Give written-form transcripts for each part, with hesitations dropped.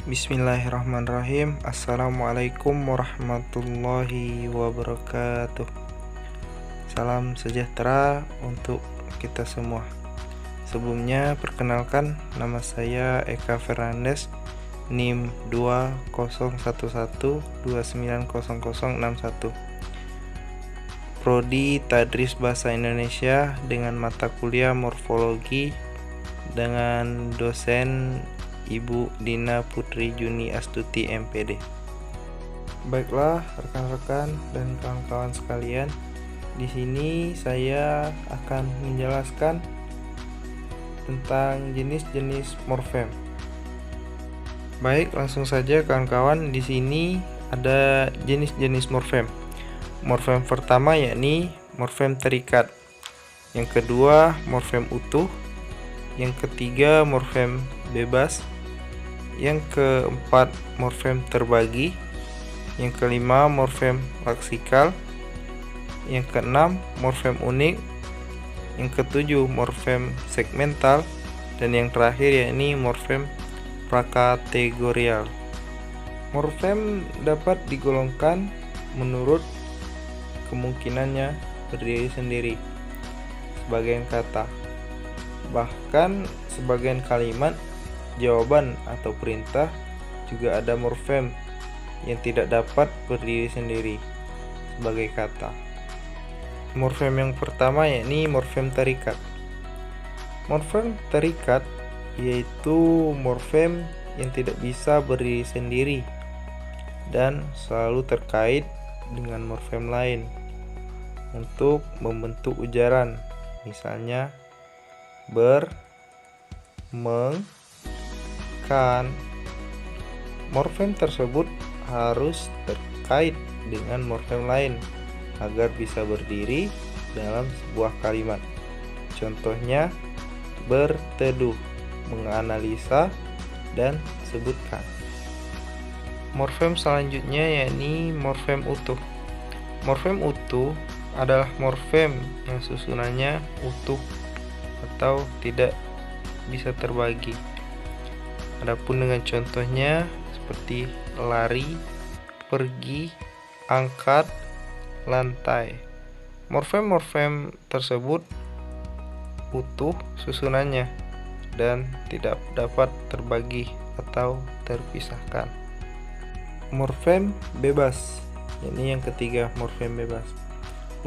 Bismillahirrahmanirrahim. Assalamualaikum warahmatullahi wabarakatuh. Salam sejahtera untuk kita semua. Sebelumnya perkenalkan, nama saya Eka Fernandes, NIM 2011290061, Prodi Tadris Bahasa Indonesia dengan mata kuliah Morfologi dengan dosen Ibu Dina Putri Juni Astuti MPD. Baiklah rekan-rekan dan kawan-kawan sekalian, di sini saya akan menjelaskan tentang jenis-jenis morfem. Baik, langsung saja kawan-kawan, di sini ada jenis-jenis morfem. Morfem pertama yakni morfem terikat. Yang kedua morfem utuh. Yang ketiga morfem bebas. Yang keempat morfem terbagi. Yang kelima morfem leksikal. Yang keenam morfem unik. Yang ketujuh morfem segmental. Dan yang terakhir yakni morfem prakategorial. Morfem dapat digolongkan menurut kemungkinannya berdiri sendiri sebagian kata. Bahkan sebagian kalimat, jawaban atau perintah juga ada morfem yang tidak dapat berdiri sendiri sebagai kata. Morfem yang pertama yakni morfem terikat. Morfem terikat yaitu morfem yang tidak bisa berdiri sendiri dan selalu terkait dengan morfem lain untuk membentuk ujaran, misalnya ber, meng, kan. Morfem tersebut harus terkait dengan morfem lain agar bisa berdiri dalam sebuah kalimat. Contohnya berteduh, menganalisa, dan sebutkan. Morfem selanjutnya yakni morfem utuh. Morfem utuh adalah morfem yang susunannya utuh atau tidak bisa terbagi. Adapun dengan contohnya seperti lari, pergi, angkat, lantai. Morfem-morfem tersebut utuh susunannya dan tidak dapat terbagi atau terpisahkan. Morfem bebas, ini yang ketiga, morfem bebas.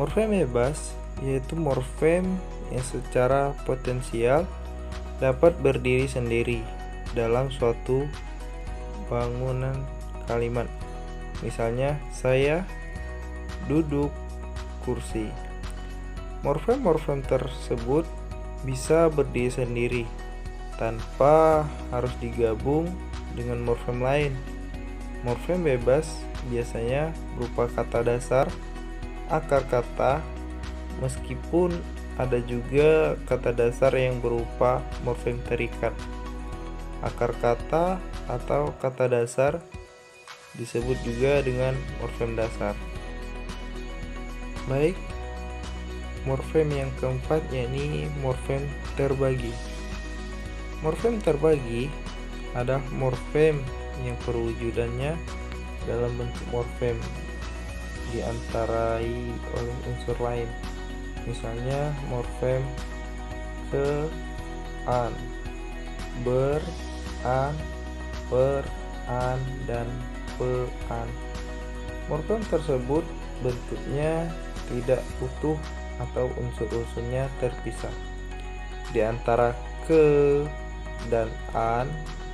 Morfem bebas yaitu morfem yang secara potensial dapat berdiri sendiri dalam suatu bangunan kalimat. Misalnya, saya duduk kursi. Morfem-morfem tersebut bisa berdiri sendiri tanpa harus digabung dengan morfem lain. Morfem bebas biasanya berupa kata dasar, akar kata, meskipun ada juga kata dasar yang berupa morfem terikat. Akar kata atau kata dasar disebut juga dengan morfem dasar. Baik, morfem yang keempat yakni morfem terbagi. Morfem terbagi adalah morfem yang perwujudannya dalam bentuk morfem diantarai oleh unsur lain. Misalnya morfem ke, an, ber, an, per, an, dan pe, an. Morfem tersebut bentuknya tidak utuh atau unsur-unsurnya terpisah. Di antara ke dan an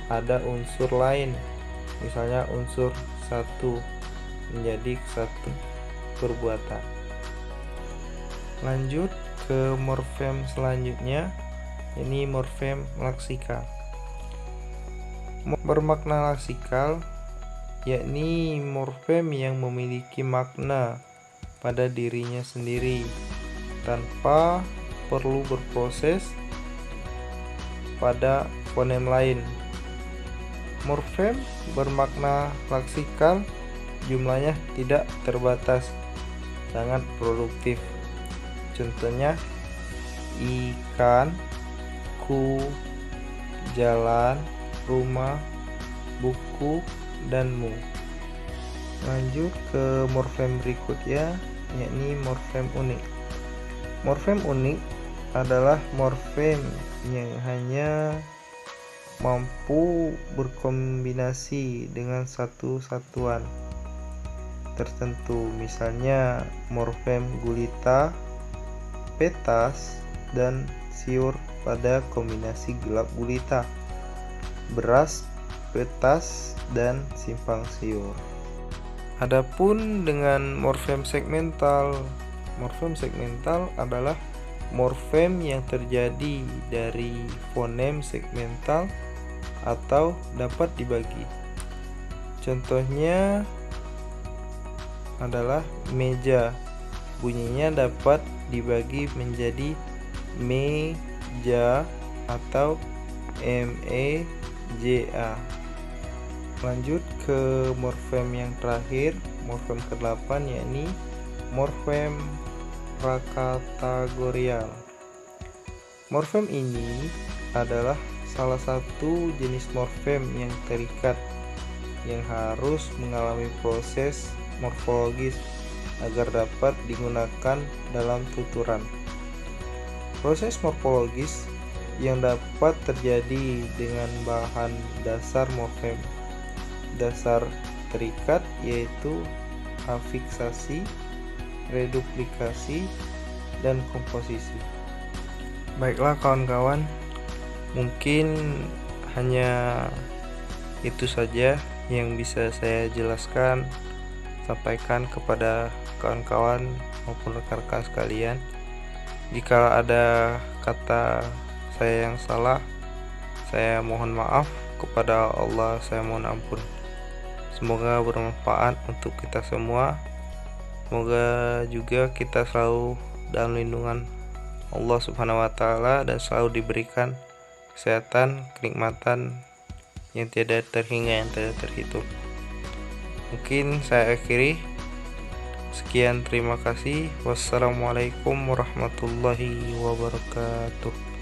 ada unsur lain, misalnya unsur satu menjadi satu perbuatan. Lanjut ke morfem selanjutnya, ini morfem leksikal. Bermakna leksikal yakni morfem yang memiliki makna pada dirinya sendiri tanpa perlu berproses pada fonem lain. Morfem bermakna leksikal jumlahnya tidak terbatas, sangat produktif. Contohnya ikan, ku, jalan, rumah, buku, dan mu. Lanjut ke morfem berikutnya, yakni morfem unik. Morfem unik adalah morfem yang hanya mampu berkombinasi dengan satu satuan tertentu, misalnya morfem gulita, petas, dan siur pada kombinasi gelap gulita, beras, petas, dan simpang siur. Adapun dengan morfem segmental adalah morfem yang terjadi dari fonem segmental atau dapat dibagi. Contohnya adalah meja, bunyinya dapat dibagi menjadi meja atau meja. Lanjut ke morfem yang terakhir, morfem ke-8, yakni morfem prakategorial. Morfem ini adalah salah satu jenis morfem yang terikat yang harus mengalami proses morfologis agar dapat digunakan dalam tuturan. Proses morfologis yang dapat terjadi dengan bahan dasar morfem dasar terikat, yaitu afiksasi, reduplikasi, dan komposisi. Baiklah kawan-kawan, mungkin hanya itu saja yang bisa saya jelaskan, sampaikan kepada kawan-kawan maupun rekan-rekan sekalian. Jika ada kata saya yang salah, saya mohon maaf, kepada Allah saya mohon ampun. Semoga bermanfaat untuk kita semua. Semoga juga kita selalu dalam lindungan Allah Subhanahu wa taala dan selalu diberikan kesehatan, kenikmatan yang tiada terhingga, yang tiada terhitung. Mungkin saya akhiri. Sekian, terima kasih. Wassalamualaikum warahmatullahi wabarakatuh.